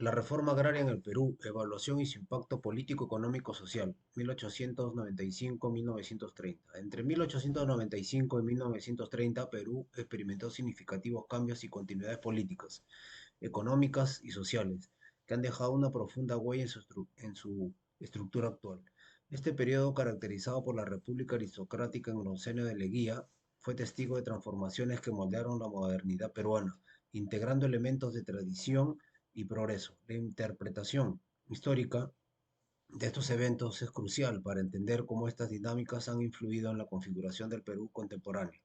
La reforma agraria en el Perú, evaluación y su impacto político, económico, social, 1895-1930. Entre 1895 y 1930, Perú experimentó significativos cambios y continuidades políticas, económicas y sociales, que han dejado una profunda huella en su estructura actual. Este periodo, caracterizado por la República Aristocrática en el Oncenio de Leguía, fue testigo de transformaciones que moldearon la modernidad peruana, integrando elementos de tradición y progreso. La interpretación histórica de estos eventos es crucial para entender cómo estas dinámicas han influido en la configuración del Perú contemporáneo,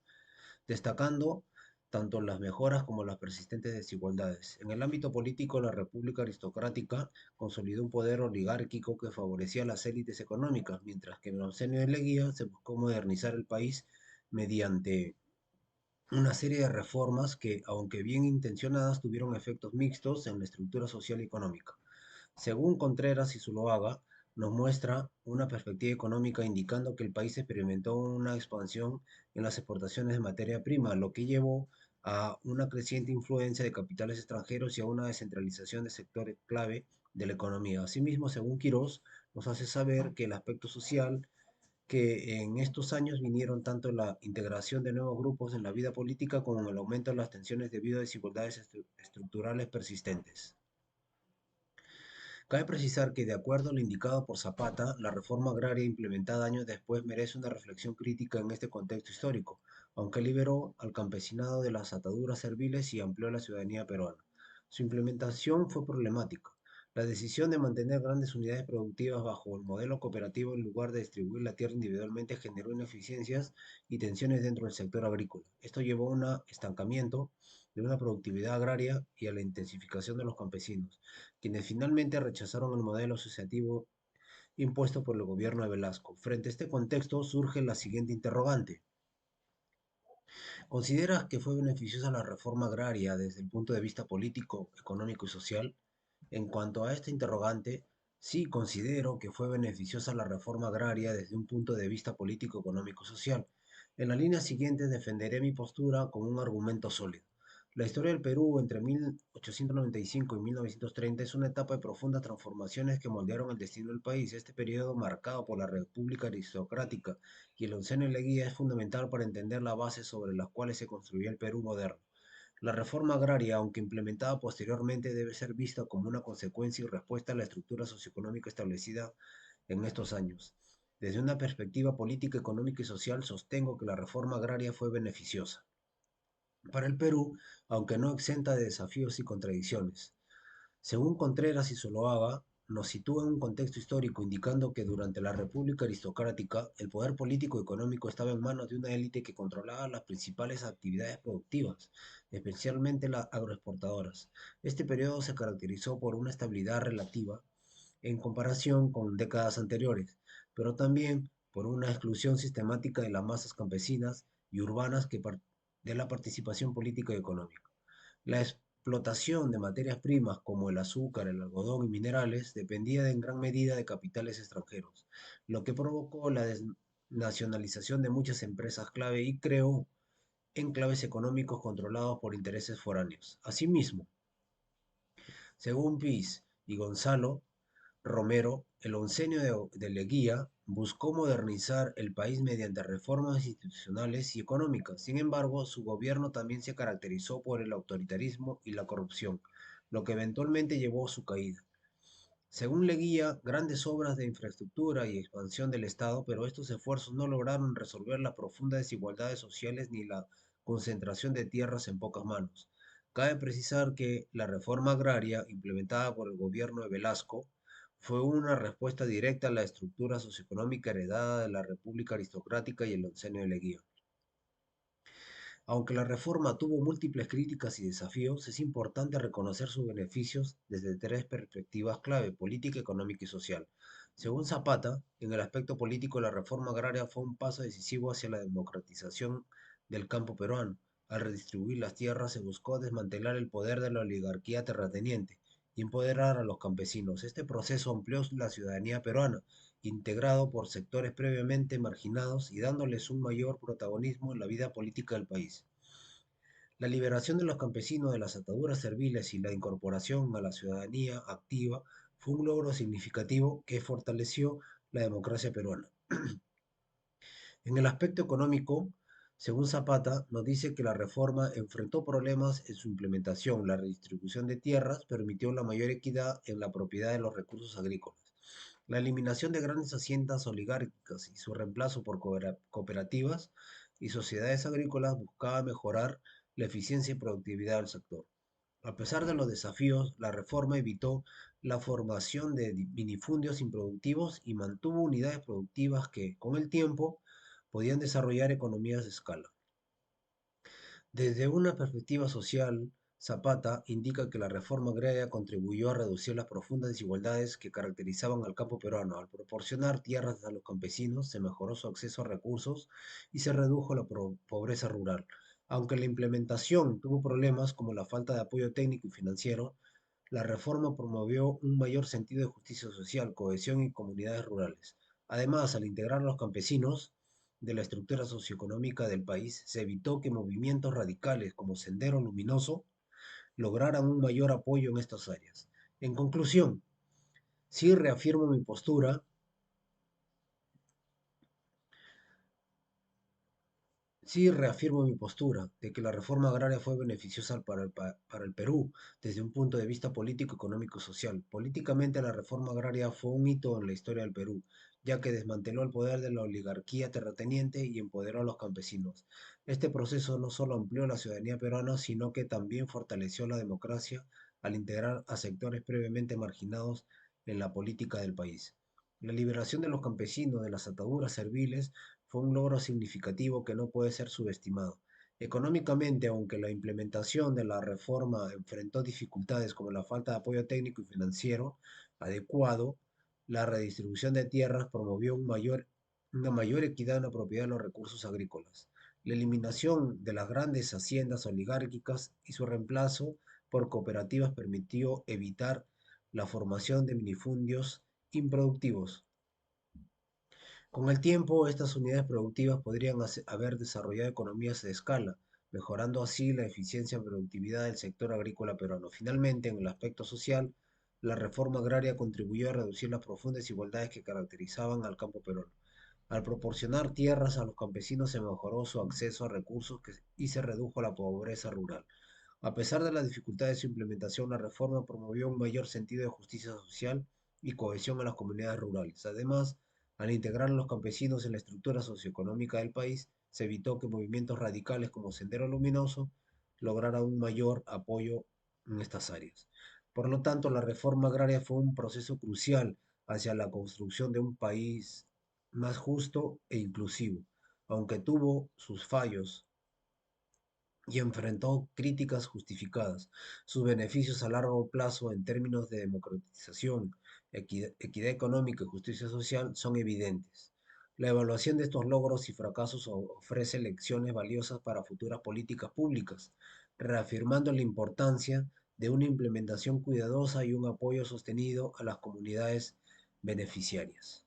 destacando tanto las mejoras como las persistentes desigualdades. En el ámbito político, la República Aristocrática consolidó un poder oligárquico que favorecía a las élites económicas, mientras que en el Oncenio de Leguía se buscó modernizar el país mediante una serie de reformas que, aunque bien intencionadas, tuvieron efectos mixtos en la estructura social y económica. Según Contreras y Zuloaga, nos muestra una perspectiva económica indicando que el país experimentó una expansión en las exportaciones de materia prima, lo que llevó a una creciente influencia de capitales extranjeros y a una descentralización de sectores clave de la economía. Asimismo, según Quirós, nos hace saber que el aspecto social que en estos años vinieron tanto la integración de nuevos grupos en la vida política como en el aumento de las tensiones debido a desigualdades estructurales persistentes. Cabe precisar que, de acuerdo a lo indicado por Zapata, la reforma agraria implementada años después merece una reflexión crítica en este contexto histórico, aunque liberó al campesinado de las ataduras serviles y amplió la ciudadanía peruana. Su implementación fue problemática. La decisión de mantener grandes unidades productivas bajo el modelo cooperativo en lugar de distribuir la tierra individualmente generó ineficiencias y tensiones dentro del sector agrícola. Esto llevó a un estancamiento de una productividad agraria y a la intensificación de los campesinos, quienes finalmente rechazaron el modelo asociativo impuesto por el gobierno de Velasco. Frente a este contexto surge la siguiente interrogante. ¿Consideras que fue beneficiosa la reforma agraria desde el punto de vista político, económico y social? En cuanto a esta interrogante, sí considero que fue beneficiosa la reforma agraria desde un punto de vista político, económico y social. En la línea siguiente defenderé mi postura con un argumento sólido. La historia del Perú entre 1895 y 1930 es una etapa de profundas transformaciones que moldearon el destino del país. Este periodo, marcado por la República Aristocrática y el oncenio de Leguía, es fundamental para entender las bases sobre las cuales se construyó el Perú moderno. La reforma agraria, aunque implementada posteriormente, debe ser vista como una consecuencia y respuesta a la estructura socioeconómica establecida en estos años. Desde una perspectiva política, económica y social, sostengo que la reforma agraria fue beneficiosa para el Perú, aunque no exenta de desafíos y contradicciones. Según Contreras y Zuluaga, nos sitúa en un contexto histórico indicando que durante la República Aristocrática el poder político y económico estaba en manos de una élite que controlaba las principales actividades productivas, especialmente las agroexportadoras. Este periodo se caracterizó por una estabilidad relativa en comparación con décadas anteriores, pero también por una exclusión sistemática de las masas campesinas y urbanas de la participación política y económica. La explotación de materias primas como el azúcar, el algodón y minerales dependía en gran medida de capitales extranjeros, lo que provocó la desnacionalización de muchas empresas clave y creó enclaves económicos controlados por intereses foráneos. Asimismo, según Piz y Gonzalo Romero, el oncenio de Leguía buscó modernizar el país mediante reformas institucionales y económicas. Sin embargo, su gobierno también se caracterizó por el autoritarismo y la corrupción, lo que eventualmente llevó a su caída. Según Leguía, grandes obras de infraestructura y expansión del Estado, pero estos esfuerzos no lograron resolver las profundas desigualdades sociales ni la concentración de tierras en pocas manos. Cabe precisar que la reforma agraria implementada por el gobierno de Velasco fue una respuesta directa a la estructura socioeconómica heredada de la República Aristocrática y el oncenio de Leguía. Aunque la reforma tuvo múltiples críticas y desafíos, es importante reconocer sus beneficios desde tres perspectivas clave: política, económica y social. Según Zapata, en el aspecto político, la reforma agraria fue un paso decisivo hacia la democratización del campo peruano. Al redistribuir las tierras se buscó desmantelar el poder de la oligarquía terrateniente y empoderar a los campesinos. Este proceso amplió la ciudadanía peruana, integrado por sectores previamente marginados y dándoles un mayor protagonismo en la vida política del país. La liberación de los campesinos de las ataduras serviles y la incorporación a la ciudadanía activa fue un logro significativo que fortaleció la democracia peruana. En el aspecto económico, según Zapata, nos dice que la reforma enfrentó problemas en su implementación. La redistribución de tierras permitió la mayor equidad en la propiedad de los recursos agrícolas. La eliminación de grandes haciendas oligárquicas y su reemplazo por cooperativas y sociedades agrícolas buscaba mejorar la eficiencia y productividad del sector. A pesar de los desafíos, la reforma evitó la formación de minifundios improductivos y mantuvo unidades productivas que, con el tiempo, podían desarrollar economías de escala. Desde una perspectiva social, Zapata indica que la reforma agraria contribuyó a reducir las profundas desigualdades que caracterizaban al campo peruano. Al proporcionar tierras a los campesinos, se mejoró su acceso a recursos y se redujo la pobreza rural. Aunque la implementación tuvo problemas como la falta de apoyo técnico y financiero, la reforma promovió un mayor sentido de justicia social, cohesión y comunidades rurales. Además, al integrar a los campesinos, de la estructura socioeconómica del país, se evitó que movimientos radicales como Sendero Luminoso lograran un mayor apoyo en estas áreas. En conclusión, sí reafirmo mi postura Sí, reafirmo mi postura de que la reforma agraria fue beneficiosa para el Perú desde un punto de vista político, económico y social. Políticamente, la reforma agraria fue un hito en la historia del Perú, ya que desmanteló el poder de la oligarquía terrateniente y empoderó a los campesinos. Este proceso no solo amplió la ciudadanía peruana, sino que también fortaleció la democracia al integrar a sectores previamente marginados en la política del país. La liberación de los campesinos de las ataduras serviles fue un logro significativo que no puede ser subestimado. Económicamente, aunque la implementación de la reforma enfrentó dificultades como la falta de apoyo técnico y financiero adecuado, la redistribución de tierras promovió una mayor equidad en la propiedad de los recursos agrícolas. La eliminación de las grandes haciendas oligárquicas y su reemplazo por cooperativas permitió evitar la formación de minifundios improductivos. Con el tiempo, estas unidades productivas podrían haber desarrollado economías de escala, mejorando así la eficiencia y productividad del sector agrícola peruano. Finalmente, en el aspecto social, la reforma agraria contribuyó a reducir las profundas desigualdades que caracterizaban al campo peruano. Al proporcionar tierras a los campesinos se mejoró su acceso a recursos y se redujo la pobreza rural. A pesar de las dificultades de su implementación, la reforma promovió un mayor sentido de justicia social y cohesión en las comunidades rurales. Además, al integrar a los campesinos en la estructura socioeconómica del país, se evitó que movimientos radicales como Sendero Luminoso lograran un mayor apoyo en estas áreas. Por lo tanto, la reforma agraria fue un proceso crucial hacia la construcción de un país más justo e inclusivo, aunque tuvo sus fallos y enfrentó críticas justificadas. Sus beneficios a largo plazo en términos de democratización, equidad económica y justicia social son evidentes. La evaluación de estos logros y fracasos ofrece lecciones valiosas para futuras políticas públicas, reafirmando la importancia de una implementación cuidadosa y un apoyo sostenido a las comunidades beneficiarias.